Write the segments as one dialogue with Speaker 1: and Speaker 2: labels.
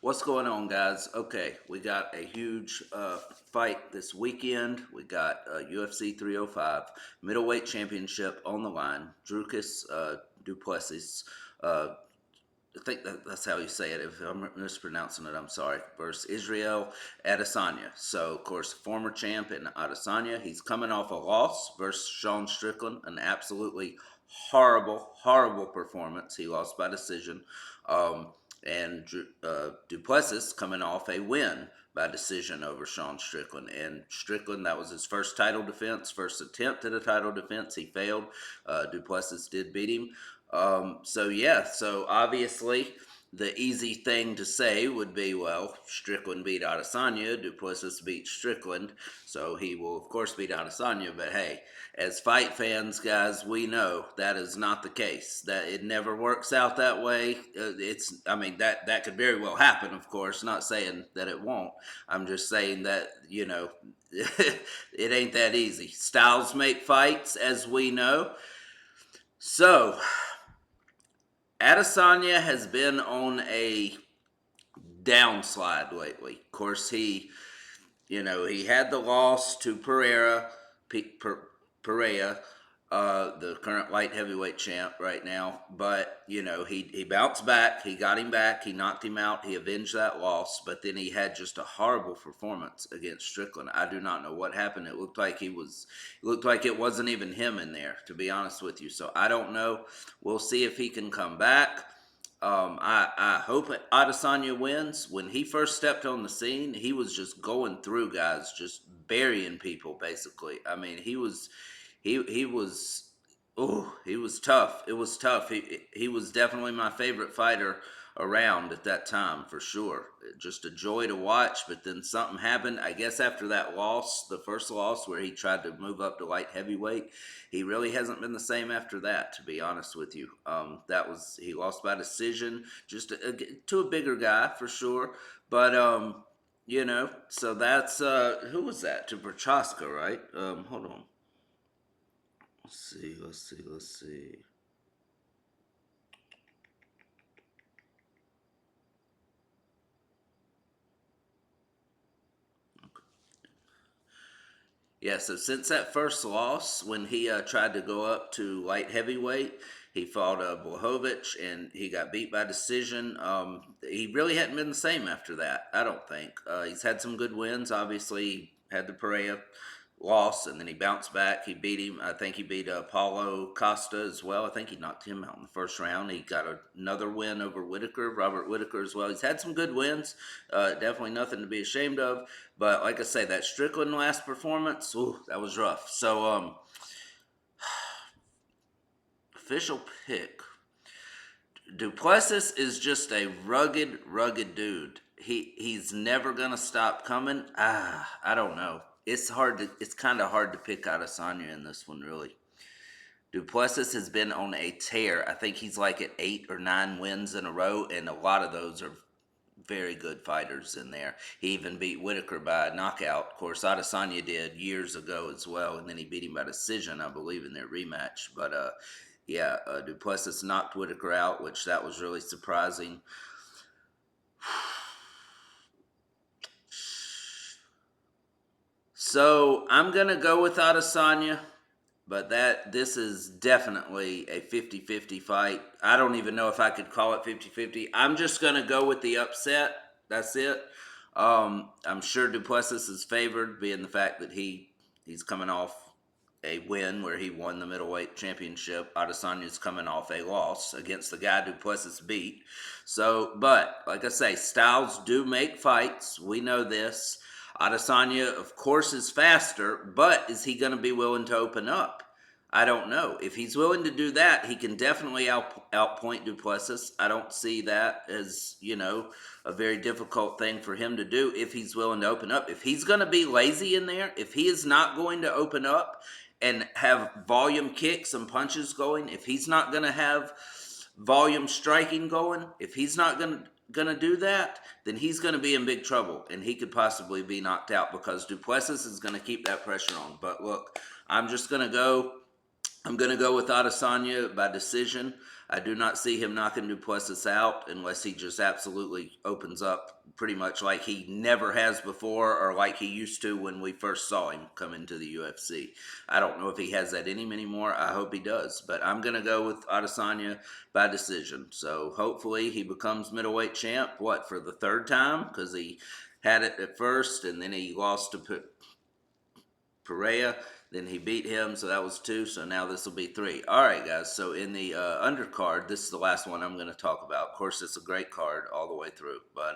Speaker 1: What's going on, guys? Okay, we got a huge fight this weekend. We got UFC 305 middleweight championship on the line. Drukas Duplessis, uh, I think that's how you say it. If I'm mispronouncing it, I'm sorry. Versus Israel Adesanya. So, of course, former champ in Adesanya. He's coming off a loss versus Sean Strickland, an absolutely horrible performance. He lost by decision. And Duplessis coming off a win by decision over Sean Strickland. And Strickland, that was his first title defense, first attempt at a title defense. He failed. Duplessis did beat him. So obviously the easy thing to say would be, well, Strickland beat Adesanya, Duplessis beat Strickland, so he will of course beat Adesanya. But hey, as fight fans, guys, we know that is not the case. That it never works out that way. That could very well happen, of course. Not saying that it won't. I'm just saying that it ain't that easy. Styles make fights, as we know. So Adesanya has been on a downslide lately. Of course, he had the loss to Pereira, the current light heavyweight champ right now. But he bounced back. He got him back. He knocked him out. He avenged that loss. But then he had just a horrible performance against Strickland. I do not know what happened. It looked like it wasn't even him in there, to be honest with you. So I don't know. We'll see if he can come back. I hope Adesanya wins. When he first stepped on the scene, he was just going through guys, just burying people, basically. I mean, he was, he was tough. It was tough. He was definitely my favorite fighter around at that time, for sure. Just a joy to watch. But then something happened, I guess, after that loss, the first loss where he tried to move up to light heavyweight. He really hasn't been the same after that, to be honest with you. He lost by decision, just to a bigger guy, for sure. But so that's who was that? To Prochaska, right? Hold on. Let's see. Yeah, so since that first loss, when he tried to go up to light heavyweight, he fought Blachowicz and he got beat by decision. He really hadn't been the same after that, I don't think. He's had some good wins. Obviously, he had the Pereira loss, and then he bounced back. He beat him. I think he beat Paulo Costa as well. I think he knocked him out in the first round. He got another win over Robert Whitaker as well. He's had some good wins. Definitely nothing to be ashamed of. But like I say, that Strickland last performance, that was rough. So, official pick. Duplessis is just a rugged dude. He's never gonna stop coming. I don't know. It's kind of hard to pick Adesanya in this one, really. Duplessis has been on a tear. I think he's like at 8 or 9 wins in a row, and a lot of those are very good fighters in there. He even beat Whitaker by a knockout. Of course, Adesanya did years ago as well, and then he beat him by decision, I believe, in their rematch. But Duplessis knocked Whitaker out, which that was really surprising. So I'm gonna go with Adesanya, but this is definitely a 50-50 fight. I don't even know if I could call it 50-50. I'm just gonna go with the upset. That's it. I'm sure Duplessis is favored, being the fact that he's coming off a win where he won the middleweight championship. Adesanya's coming off a loss against the guy Duplessis beat. So, but like I say, styles do make fights. We know this. Adesanya, of course, is faster, but is he going to be willing to open up? I don't know. If he's willing to do that, he can definitely outpoint Duplessis. I don't see that as, a very difficult thing for him to do if he's willing to open up. If he's going to be lazy in there, if he is not going to open up and have volume kicks and punches going, if he's not going to have volume striking going, if he's not going to do that, then he's going to be in big trouble, and he could possibly be knocked out because Duplessis is going to keep that pressure on. But look, I'm going to go with Adesanya by decision. I do not see him knocking Duplessis out unless he just absolutely opens up pretty much like he never has before or like he used to when we first saw him come into the UFC. I don't know if he has that in him anymore. I hope he does. But I'm going to go with Adesanya by decision. So hopefully he becomes middleweight champ, what, for the third time? Because he had it at first and then he lost to Pereira. Then he beat him, so that was two. So now this will be three. All right, guys. So in the undercard, this is the last one I'm going to talk about. Of course, it's a great card all the way through. But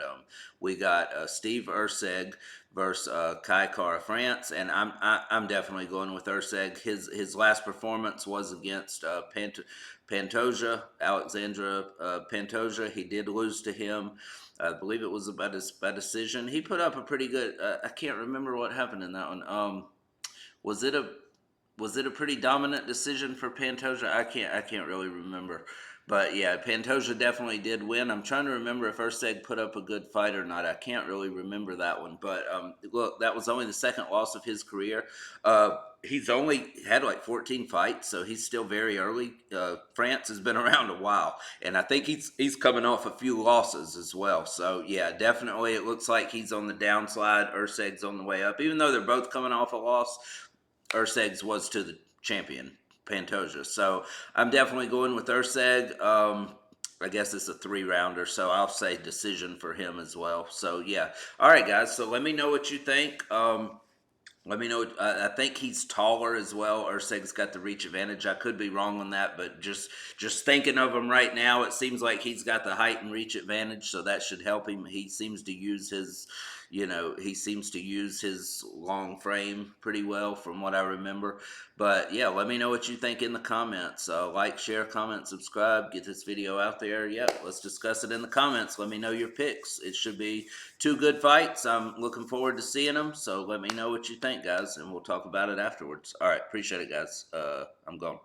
Speaker 1: we got Steve Urseg versus Kai Kara France, and I'm definitely going with Urseg. His last performance was against Pantoja, Alexandra Pantoja. He did lose to him. I believe it was by decision. He put up a pretty good. I can't remember what happened in that one. Was it a was it a pretty dominant decision for Pantoja? I can't really remember. But yeah, Pantoja definitely did win. I'm trying to remember if Urseg put up a good fight or not. I can't really remember that one. But look, that was only the second loss of his career. He's only had like 14 fights, so he's still very early. France has been around a while, and I think he's coming off a few losses as well. So yeah, definitely it looks like he's on the downslide. Urseg's on the way up, even though they're both coming off a loss. Urseg's was to the champion, Pantoja. So I'm definitely going with Urseg. I guess it's a 3 rounder, so I'll say decision for him as well. So yeah. All right, guys. So let me know what you think. Let me know. I think he's taller as well. Urseg's got the reach advantage. I could be wrong on that, but just thinking of him right now, it seems like he's got the height and reach advantage, so that should help him. He seems to use his, he seems to use his long frame pretty well, from what I remember. But yeah, let me know what you think in the comments. Like, share, comment, subscribe. Get this video out there. Yeah, let's discuss it in the comments. Let me know your picks. It should be 2 good fights. I'm looking forward to seeing them. So let me know what you think, guys, and we'll talk about it afterwards. All right, appreciate it, guys. I'm gone.